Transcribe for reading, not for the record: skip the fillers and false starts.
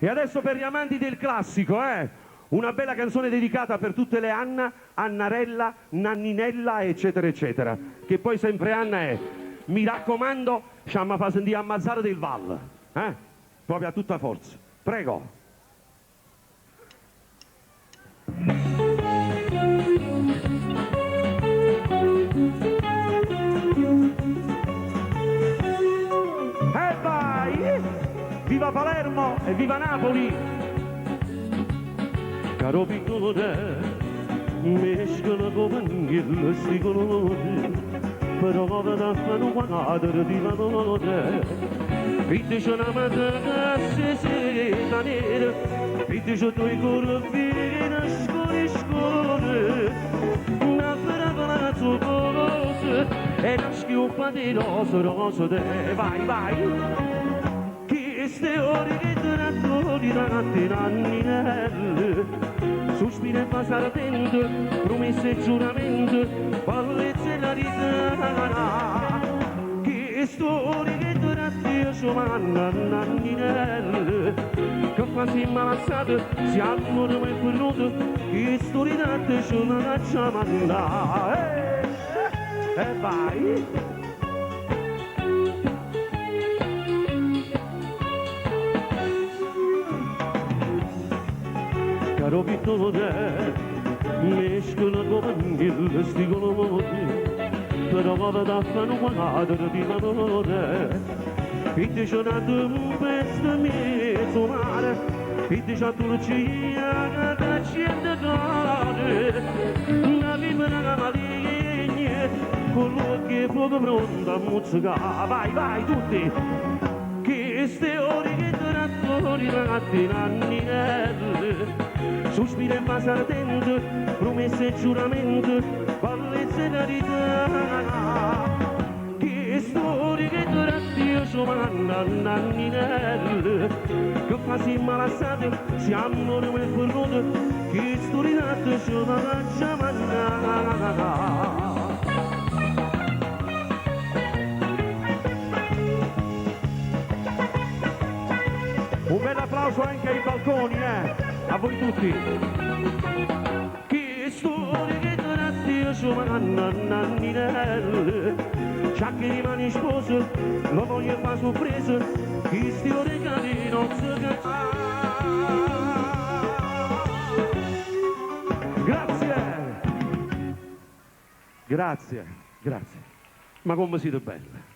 E adesso per gli amanti del classico, una bella canzone dedicata per tutte le Anna, Annarella, Nanninella, eccetera, eccetera. Che poi sempre Anna è, mi raccomando, sciamma fa sentire ammazzare del Val, proprio a tutta forza. Prego. E vai! Viva Palermo e viva Napoli! Caro piccolo te, mescola come un ghillo sti colori, però come da fare un quadro di valore. Vedi c'è una mattina sera nera, vedi c'è due corvine score, una vera palazzo colose, e una schioppa di rosa te, vai! Queste ore che trattori davanti Nanninelle, sospiro e passare attento, promesse e giuramento, bellezza e la ritana. Queste ore che tratti io sono Nanninelle, che quasi imbarazzate, siamo come venuti, che storie tante sono la ciamanda. E vai! Caro piccolo te, mescola come un ghillo sti colori, però come da fare un quadro di valore. Vedi c'è una tempesta mezzo mare, vedi c'è una lucia che accende cane, una vibra maligna, con l'occhio poco pronto a mozzicare. Vai tutti! Che ste ore che trattori ragazzi Nanninelle, sospiro e passare attento, promesse e giuramento, bellezza e carità. Che storie che tratti io sono Nanninelle, che quasi imbarazzate, siamo noi e ferrote, che storie tratti sono la ciamanda. Un bel applauso anche ai balconi, a voi tutti. Che storia che tratti io sono Nanninelle, c'ha che rimane sposo, lo voglio fare sorpresa, che sti orecchiati non si capiscono. Grazie. Ma come siete belli.